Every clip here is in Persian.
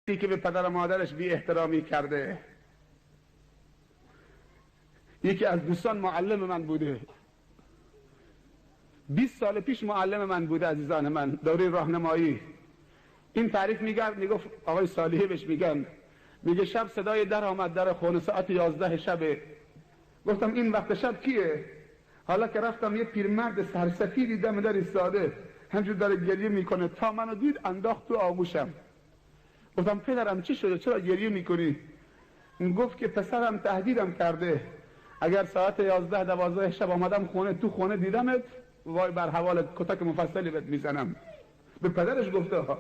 که به پدر و مادرش بی احترامی کرده. یکی از دوستان معلم من بوده، 20 سال پیش معلم من بوده عزیزان من، دوره راهنمایی. این تعریف میگفت آقای صالحی بهش میگه شب صدای در آمد، در خونه، ساعت 11 شبه. گفتم این وقت شب کیه؟ حالا که رفتم یه پیرمرد سرسفیدی دم در ایستاده، همجور داره گریه میکنه، تا منو دید انداخت تو آغوشم. گفتم پدرم چی شده؟ چرا گریه میکنی؟ گفت که پسرم تهدیدم کرده اگر ساعت 11-12 شب آمدم خونه، تو خونه دیدمت، وای بر حوالت کتک مفصلی بهت میزنم. به پدرش گفته ها،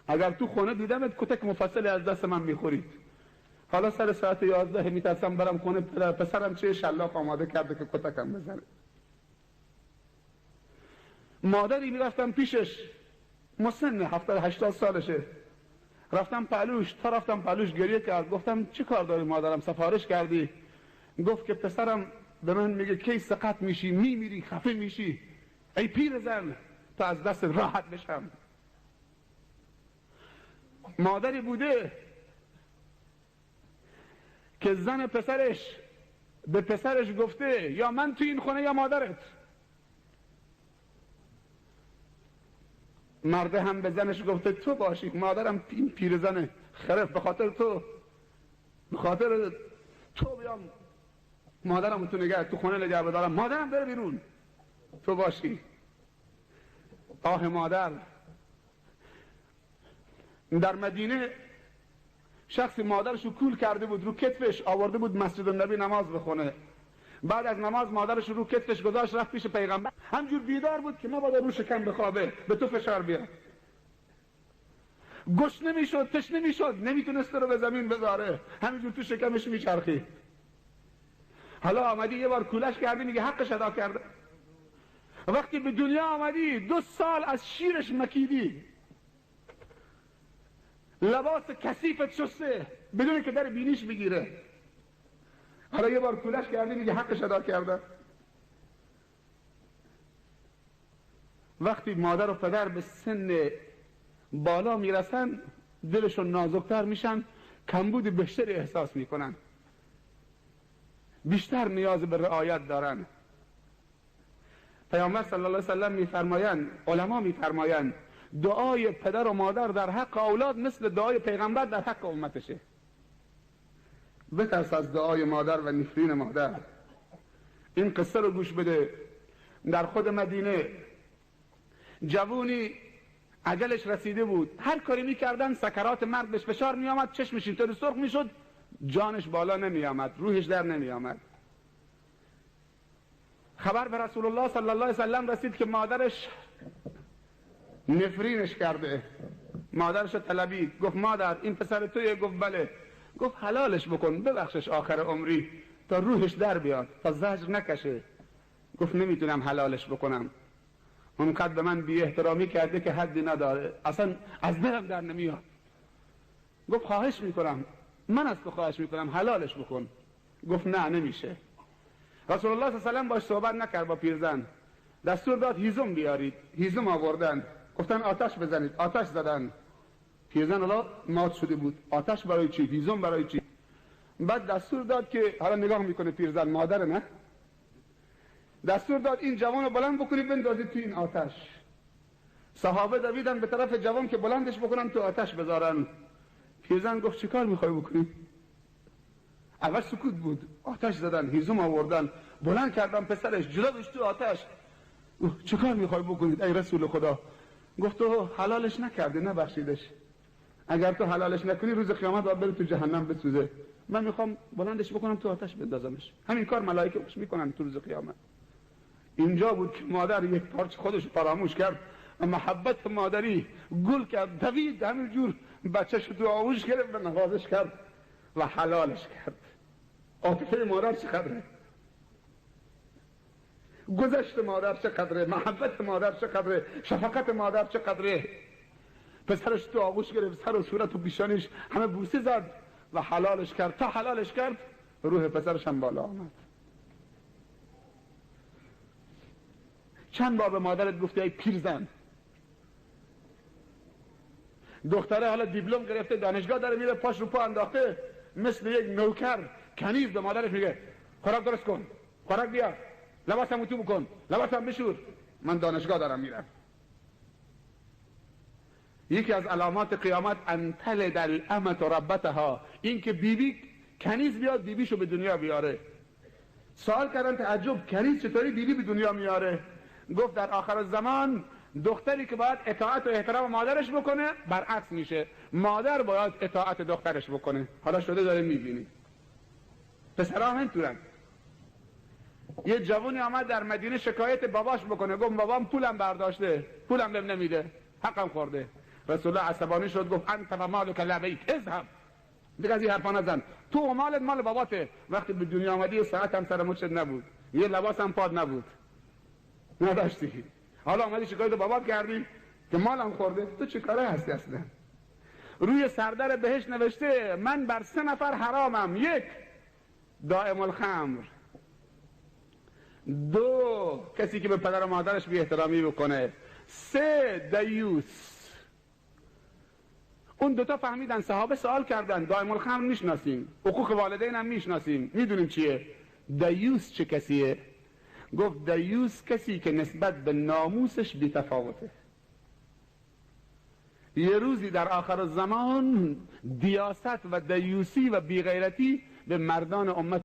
اگر تو خونه دیدمت کتک مفصلی از دست من میخورید. حالا سر ساعت 11 میترسم برم خونه پسرم چه شلاق آماده کرده که کتکم بزنه. مادری میرفتم پیشش، مسن 70-80 سالشه، رفتم پهلوش گریه کرد. گفتم چه کار داری مادرم؟ سفارش کردی؟ گفت که پسرم به من میگه کی سقط میشی، میمیری، خفه میشی، ای پیر زن تا از دست راحت بشم. مادری بوده که زن پسرش به پسرش گفته یا من تو این خونه یا مادرت. مرده هم به زنش گفته تو باشی، مادرم این پیرزن خرف به خاطر تو بیام مادرم تو خونه نگه بدارم، مادرم بره بیرون، تو باشی. آه مادر. در مدینه شخصی مادرشو کول کرده بود، رو کتفش آورده بود مسجد النبی نماز بخونه. بعد از نماز مادرش رو کتفش گذاشت رفت پیش پیغمبر، همجور بیدار بود که مبادا رو شکم بخوابه، به تو فشار بیاره. گشنه میشد، تشنه میشد، نمیتونست رو به زمین بذاره، همینجور تو شکمش میچرخید. حالا آمدی یه بار کولش کردی، میگه حقش ادا کرده. وقتی به دنیا آمدی 2 سال از شیرش مکیدی، لباس کثیفت شسته بدون که در بینیش بگیره. حالا یه بار کولش کردی، میگه حقش ادا کرده. وقتی مادر و پدر به سن بالا میرسن دلشون نازکتر میشن، کمبود بیشتری احساس میکنن، بیشتر نیاز به رعایت دارن. پیامبر صلی الله علیه وسلم میفرمایند، علما میفرمایند دعای پدر و مادر در حق اولاد مثل دعای پیغمبر در حق امتشه. بترس از دعای مادر و نفرین مادر. این قصه رو گوش بده. در خود مدینه جوونی اجلش رسیده بود، هر کاری میکردن سکرات مرگ بهش فشار میامد، چشمش اینطوری سرخ میشد، جانش بالا نمیامد، روحش در نمیامد. خبر به رسول الله صلی الله علیه وسلم رسید که مادرش نفرینش کرده. مادرش طلبید، گفت مادر این پسر تویه؟ گفت بله. گفت حلالش بکن، ببخشش آخر عمری تا روحش در بیاد، تا زجر نکشه. گفت نمیتونم حلالش بکنم، اونقدر به من بی احترامی کرده که حدی نداره، اصلا از دلم در نمیاد. گفت خواهش میکنم، من از تو خواهش میکنم حلالش بکن. گفت نه نمیشه. رسول الله صلی الله علیه و سلم باش صحبت نکرد با پیرزن، دستور داد هیزم بیارید. هیزم آوردن، گفتن آتش بزنید. آتش زدن. پیرزن حالا مات شده بود، آتش برای چی؟ هیزم برای چی؟ بعد دستور داد که، حالا نگاه میکنه پیرزن، مادر نه، دستور داد این جوان رو بلند بکنید بندازید تو این آتش. صحابه دویدن به طرف جوان که بلندش بکنن تو آتش بذارن. پیرزن گفت چی کار میخوای بکنی؟ اول سکوت بود، آتش زدن، هیزم آوردن، بلند کردن پسرش، جلوش تو آتش. چی کار میخوای بکنید ای رسول خدا؟ گفت تو حلالش نکردی، نبخشیدش. اگر تو حلالش نکنی روز قیامت باید بره تو جهنم بسوزه. من میخوام بلندش بکنم تو آتش بندازمش. همین کار ملائکه میکنن تو روز قیامت. اینجا بود که مادر یک پارچه خودش فراموش کرد و محبت مادری گل کرد، دوید همینجور بچه‌ش تو آغوش گرفت و نوازش کرد و حلالش کرد. عاطفه مادر چقدره، گذشت مادر چقدره، محبت مادر چقدره، شفقت مادر چقدره. پسرش تو آغوش گرفت، سر و صورت و پیشانیش همه بوسه زد و حلالش کرد. تا حلالش کرد روح پسرش هم بالا آمد. چند بار به مادرت گفتی ای پیرزن؟ دختره حالا دیپلم گرفته، دانشگاه داره میره، پاش رو پا انداخته، مثل یک نوکر کنیز به مادرش میگه خوراک درست کن، خوراک بیار، لباسم اتو بکن، لباسم بشور، من دانشگاه دارم میرم. یکی از علامات قیامت ان تلد الامة ربتها، این که بیبی کنیز بیاد بیبیشو به دنیا بیاره. سوال کردن تعجب کنیز چطوری بیبی به دنیا میاره؟ گفت در آخر الزمان دختری که باید اطاعت و احترام مادرش بکنه برعکس میشه، مادر باید اطاعت دخترش بکنه. حالا شده داره میبینی پسرها همینطورن. یه جوونی آمد در مدینه شکایت باباش بکنه، گفت بابام پولم برداشته، پولم بهم نمیده، حقم خورده. رسول الله عصبانی شد گفت انت و مالک لبیک اذهب، دیگه از این حرفا نزن، تو و مالت مال باباته. وقتی به دنیا آمدی ساعت هم سر مچت نبود، یه لباس هم پاد نبود، نداشتی، حالا آمدی شکایت بابات کردی که مالم خورده. تو چه کاره هستی اصلا؟ روی سردر بهشت نوشته من بر 3 نفر حرامم: 1 دائم الخمر، 2 کسی که به پدر و مادرش بی احترامی بکنه، 3 دیوس. اون دوتا فهمیدن، صحابه سوال کردن دائم الخمر میشناسیم، حقوق والدین هم میشناسیم، میدونیم چیه، دیوس چه کسیه؟ گفت دیوس کسی که نسبت به ناموسش بی تفاوته. یه روزی در آخر الزمان دیاست و دیوسی و بیغیرتی به مردان امت